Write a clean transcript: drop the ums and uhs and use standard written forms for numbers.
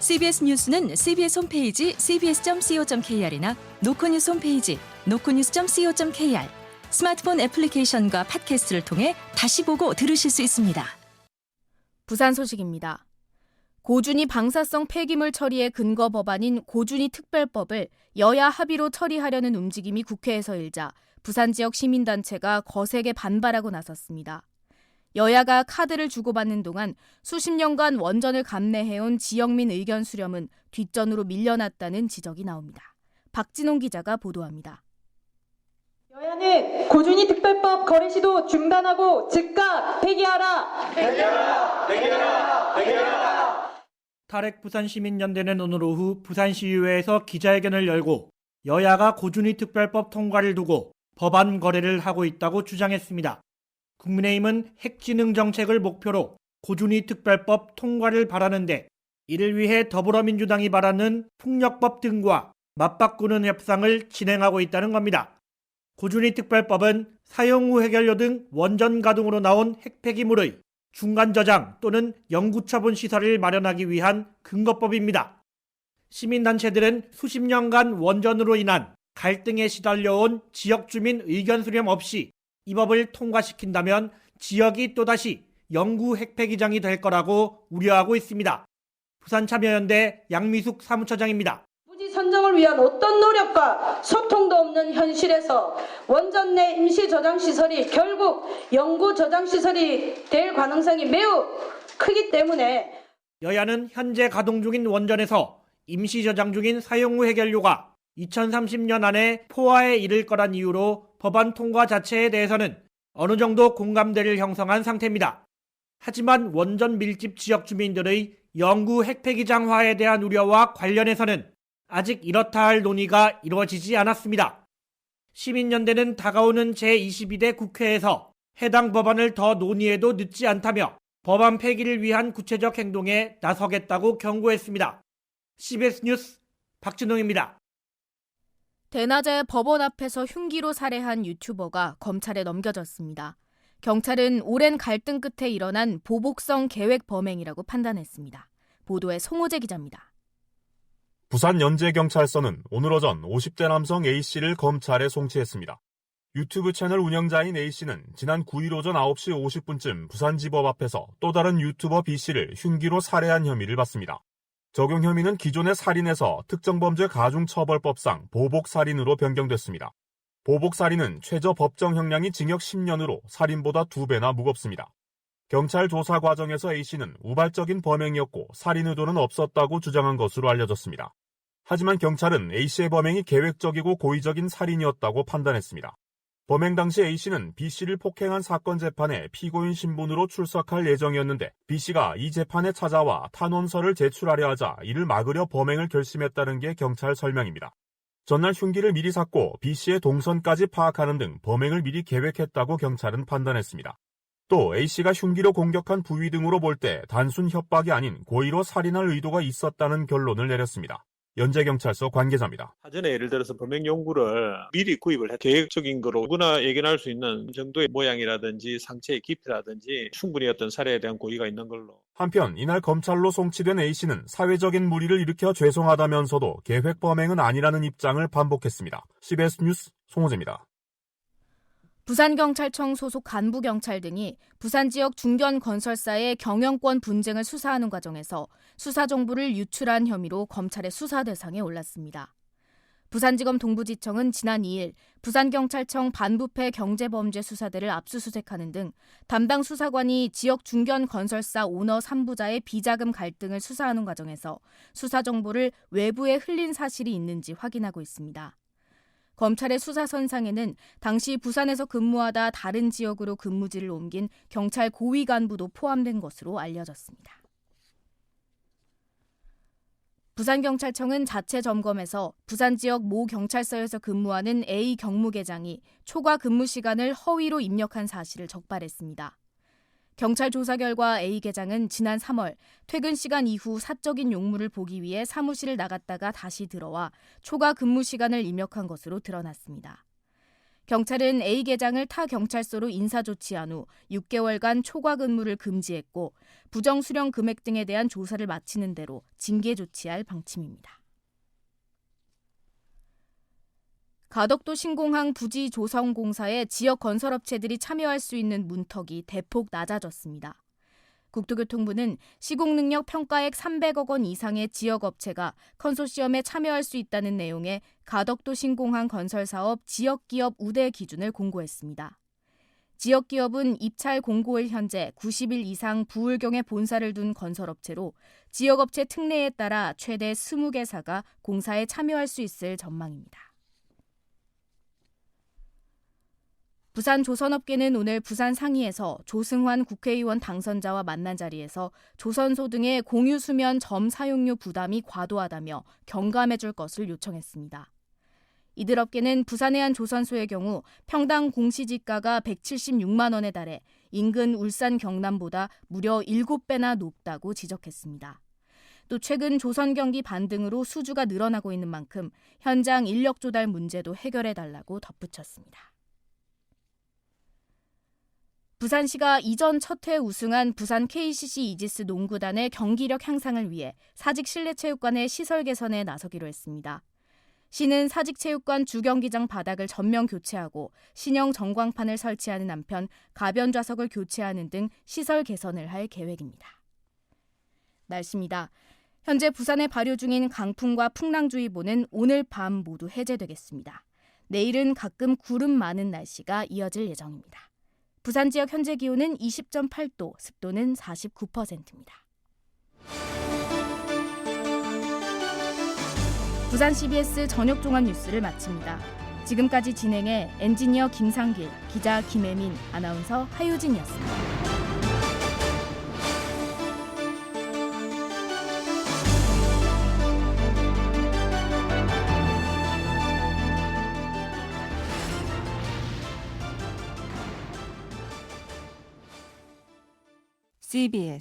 CBS 뉴스는 CBS 홈페이지 cbs.co.kr이나 노코뉴스 홈페이지 노코뉴스.co.kr, 스마트폰 애플리케이션과 팟캐스트를 통해 다시 보고 들으실 수 있습니다. 부산 소식입니다. 고준위 방사성 폐기물 처리의 근거 법안인 고준위 특별법을 여야 합의로 처리하려는 움직임이 국회에서 일자 부산 지역 시민단체가 거세게 반발하고 나섰습니다. 여야가 카드를 주고받는 동안 수십 년간 원전을 감내해온 지역민 의견 수렴은 뒷전으로 밀려났다는 지적이 나옵니다. 박진홍 기자가 보도합니다. 여야는 고준위 특별법 거래 시도 중단하고 즉각 폐기하라! 폐기하라! 폐기하라! 폐기하라! 탈핵 부산시민연대는 오늘 오후 부산시의회에서 기자회견을 열고 여야가 고준위 특별법 통과를 두고 법안 거래를 하고 있다고 주장했습니다. 국민의힘은 핵지능 정책을 목표로 고준위 특별법 통과를 바라는데 이를 위해 더불어민주당이 바라는 풍력법 등과 맞바꾸는 협상을 진행하고 있다는 겁니다. 고준위 특별법은 사용 후 해결료 등 원전 가동으로 나온 핵폐기물의 중간 저장 또는 영구 처분 시설을 마련하기 위한 근거법입니다. 시민단체들은 수십 년간 원전으로 인한 갈등에 시달려온 지역 주민 의견 수렴 없이 이 법을 통과시킨다면 지역이 또다시 영구 핵폐기장이 될 거라고 우려하고 있습니다. 부산참여연대 양미숙 사무처장입니다. 부지 선정을 위한 어떤 노력과 소통도 없는 현실에서 원전 내 임시 저장 시설이 결국 영구 저장 시설이 될 가능성이 매우 크기 때문에 여야는 현재 가동 중인 원전에서 임시 저장 중인 사용 후 해결료가 2030년 안에 포화에 이를 거란 이유로 법안 통과 자체에 대해서는 어느 정도 공감대를 형성한 상태입니다. 하지만 원전 밀집 지역 주민들의 영구 핵폐기장화에 대한 우려와 관련해서는 아직 이렇다 할 논의가 이루어지지 않았습니다. 시민연대는 다가오는 제22대 국회에서 해당 법안을 더 논의해도 늦지 않다며 법안 폐기를 위한 구체적 행동에 나서겠다고 경고했습니다. CBS 뉴스 박진홍입니다. 대낮에 법원 앞에서 흉기로 살해한 유튜버가 검찰에 넘겨졌습니다. 경찰은 오랜 갈등 끝에 일어난 보복성 계획 범행이라고 판단했습니다. 보도에 송호재 기자입니다. 부산 연제경찰서는 오늘 오전 50대 남성 A씨를 검찰에 송치했습니다. 유튜브 채널 운영자인 A씨는 지난 9일 오전 9시 50분쯤 부산지법 앞에서 또 다른 유튜버 B씨를 흉기로 살해한 혐의를 받습니다. 적용 혐의는 기존의 살인에서 특정범죄 가중처벌법상 보복살인으로 변경됐습니다. 보복살인은 최저 법정 형량이 징역 10년으로 살인보다 2배나 무겁습니다. 경찰 조사 과정에서 A씨는 우발적인 범행이었고 살인 의도는 없었다고 주장한 것으로 알려졌습니다. 하지만 경찰은 A씨의 범행이 계획적이고 고의적인 살인이었다고 판단했습니다. 범행 당시 A씨는 B씨를 폭행한 사건 재판에 피고인 신분으로 출석할 예정이었는데 B씨가 이 재판에 찾아와 탄원서를 제출하려 하자 이를 막으려 범행을 결심했다는 게 경찰 설명입니다. 전날 흉기를 미리 샀고 B씨의 동선까지 파악하는 등 범행을 미리 계획했다고 경찰은 판단했습니다. 또 A씨가 흉기로 공격한 부위 등으로 볼 때 단순 협박이 아닌 고의로 살인할 의도가 있었다는 결론을 내렸습니다. 연제경찰서 관계자입니다. 사전에 예를 들어서 범행 용구를 미리 구입을 해 계획적인 거로 누구나 예견할 수 있는 정도의 모양이라든지 상체의 깊이라든지 충분히 어떤 살해에 대한 고의가 있는 걸로. 한편 이날 검찰로 송치된 A씨는 사회적인 물의를 일으켜 죄송하다면서도 계획 범행은 아니라는 입장을 반복했습니다. CBS 뉴스 송호재입니다. 부산경찰청 소속 간부경찰 등이 부산 지역 중견 건설사의 경영권 분쟁을 수사하는 과정에서 수사 정보를 유출한 혐의로 검찰의 수사 대상에 올랐습니다. 부산지검 동부지청은 지난 2일 부산경찰청 반부패 경제범죄 수사대를 압수수색하는 등 담당 수사관이 지역 중견 건설사 오너 3부자의 비자금 갈등을 수사하는 과정에서 수사 정보를 외부에 흘린 사실이 있는지 확인하고 있습니다. 검찰의 수사선상에는 당시 부산에서 근무하다 다른 지역으로 근무지를 옮긴 경찰 고위 간부도 포함된 것으로 알려졌습니다. 부산경찰청은 자체 점검에서 부산 지역 모 경찰서에서 근무하는 A 경무계장이 초과 근무 시간을 허위로 입력한 사실을 적발했습니다. 경찰 조사 결과 A 계장은 지난 3월 퇴근 시간 이후 사적인 용무를 보기 위해 사무실을 나갔다가 다시 들어와 초과 근무 시간을 입력한 것으로 드러났습니다. 경찰은 A 계장을 타 경찰서로 인사조치한 후 6개월간 초과 근무를 금지했고 부정 수령 금액 등에 대한 조사를 마치는 대로 징계 조치할 방침입니다. 가덕도 신공항 부지 조성 공사에 지역 건설업체들이 참여할 수 있는 문턱이 대폭 낮아졌습니다. 국토교통부는 시공능력 평가액 300억 원 이상의 지역업체가 컨소시엄에 참여할 수 있다는 내용의 가덕도 신공항 건설사업 지역기업 우대 기준을 공고했습니다. 지역기업은 입찰 공고일 현재 90일 이상 부울경에 본사를 둔 건설업체로 지역업체 특례에 따라 최대 20개사가 공사에 참여할 수 있을 전망입니다. 부산 조선업계는 오늘 부산 상위에서 조승환 국회의원 당선자와 만난 자리에서 조선소 등의 공유수면 점 사용료 부담이 과도하다며 경감해 줄 것을 요청했습니다. 이들 업계는 부산의 한 조선소의 경우 평당 공시지가가 176만 원에 달해 인근 울산 경남보다 무려 7배나 높다고 지적했습니다. 또 최근 조선 경기 반등으로 수주가 늘어나고 있는 만큼 현장 인력 조달 문제도 해결해달라고 덧붙였습니다. 부산시가 이전 첫 회 우승한 부산 KCC 이지스 농구단의 경기력 향상을 위해 사직 실내체육관의 시설 개선에 나서기로 했습니다. 시는 사직체육관 주경기장 바닥을 전면 교체하고 신형 전광판을 설치하는 한편 가변 좌석을 교체하는 등 시설 개선을 할 계획입니다. 날씨입니다. 현재 부산에 발효 중인 강풍과 풍랑주의보는 오늘 밤 모두 해제되겠습니다. 내일은 가끔 구름 많은 날씨가 이어질 예정입니다. 부산 지역 현재 기온은 20.8도, 습도는 49%입니다. 부산 CBS 저녁 종합 뉴스를 마칩니다. 지금까지 진행해 엔지니어 김상길, 기자 김혜민, 아나운서 하유진이었습니다. CBS